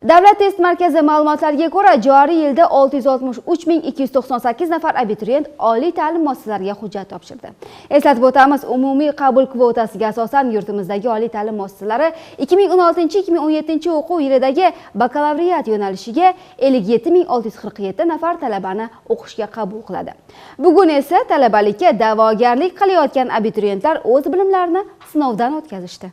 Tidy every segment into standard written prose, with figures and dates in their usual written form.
Davlat test markazi ma'lumotlariga ko'ra, joriy yilda 663.298 nafar abituriyent oliy ta'lim muassasalariga hujjat topshirdi. Eslatib o'tamiz, umumiy qabul kvotasiga asosan yurtimizdagi oliy ta'lim muassasalari 2016-2017 o'quv yilidagi bakalavriat yo'nalishiga 57.647 nafar talabani o'qishga qabul qiladi. Bugun esa talabalikka da'vogarlik qilayotgan abituriyentlar o'z bilimlarini sinovdan o'tkazishdi.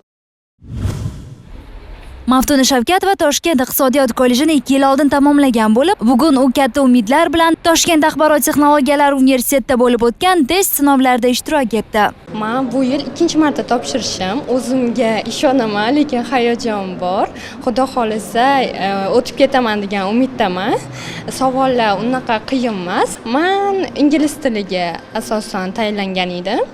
Maftuna Shavkat va Toshkent iqtisodiyot kollejini 2 yil oldin tamomlagan bo'lib, bugun u katta umidlar bilan Toshkent axborot texnologiyalari universitetida bo'lib o'tgan test sinovlarida ishtirok etdi. Men bu yil ikkinchi marta topshirishim, o'zimga ishonaman, lekin hayajon bor. Xudo xolisa o'tib ketaman degan umiddaman. Savollar unaqa qiyin emas. Men ingliz tiliga asosan tayyorlangan edim.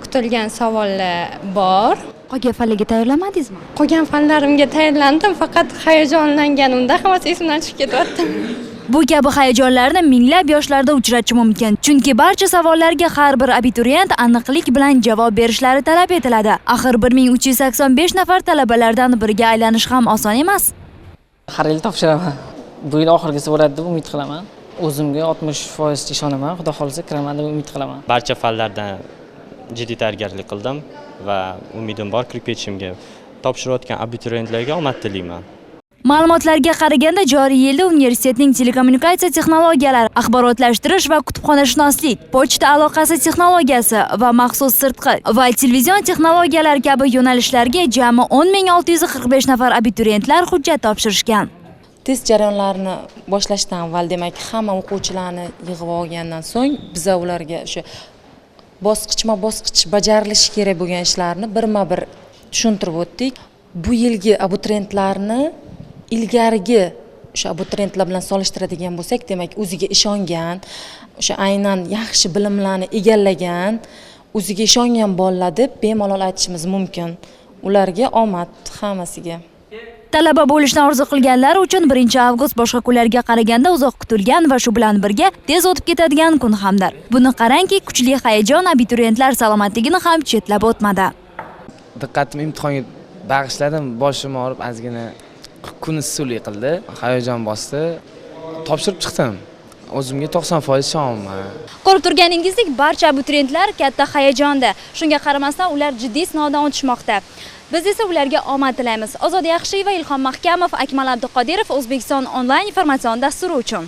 Kutilgan savollar bor. Qolgan fanlarga tayyorlanmadingizmi? Qolgan fanlarimga tayyorlandim, faqat hayajonlanganimda hammasi esimdan chiqib ketyapti. Bu kabi hayajonlarni minglab yoshlarda uchratish mumkin, chunki barcha savollarga har bir abituriyent aniqlik bilan javob berishlari talab etiladi. Axir 1385 nafar talabalardan biriga aylanish ham oson emas. Har yil topshiraman. Bu yil oxirgisi bo'ladi deb umid qilaman. O'zimga 60% ishonaman, xudo xolisa kiraman deb umid qilaman. Barcha fanlardan jiddiy tayyorgarlik qildim va umidim bor kirib ketishimga. Topshirayotgan abituriyentlarga omad tilayman. Ma'lumotlarga qaraganda, joriy yilda universitetning telekommunikatsiya texnologiyalari, axborotlashtirish va kutubxonashunoslik, pochta aloqasi texnologiyasi va maxsus sirtqi va televizion texnologiyalari kabi yo'nalishlarga jami 10.645 nafar abituriyentlar hujjat topshirishgan. Test jarayonlarini boshlashdan avval, demak, hamma o'quvchilarni yig'ib olgandan so'ng biz ularga o'sha bosqichma-bosqich bajarilishi kerak bo'lgan ishlarni birma-bir tushuntirib o'tdik. Bu yilgi abituriyentlarni ilgarigi o'sha abituriyentlar bilan solishtiradigan bo'lsak, demak, o'ziga ishongan, o'sha aynan yaxshi bilimlarni egallagan, o'ziga ishongan bolalar deb bemalol aytishimiz mumkin. Ularga omad hammasiga. Talaba bo'lishni orzu qilganlar uchun 1-avgust boshqa kunlarga qaraganda uzoq kutilgan va shu bilan birga tez o'tib ketadigan kun hamdir. Buni qarangki, kuchli hayajon abituriyentlar salomatligini ham chetlab o'tmadi. Diqqatimni imtihonga bag'ishladim, boshim og'rib, ozgina kun issiqlik qildi, hayajon bosdi. Topshirib chiqdim. O'zimga 90% ishonaman. Ko'rib turganingizdek, barcha abituriyentlar katta hayajonda. Shunga qaramasdan ular jiddiy sinovdan o'tishmoqda. Biz esa ularga omad tilaymiz. Ozod Yaxshiyev va Ilhom Mahkamov, Akmal Abduqodirov, O'zbekiston onlayn informatsion dasturi uchun.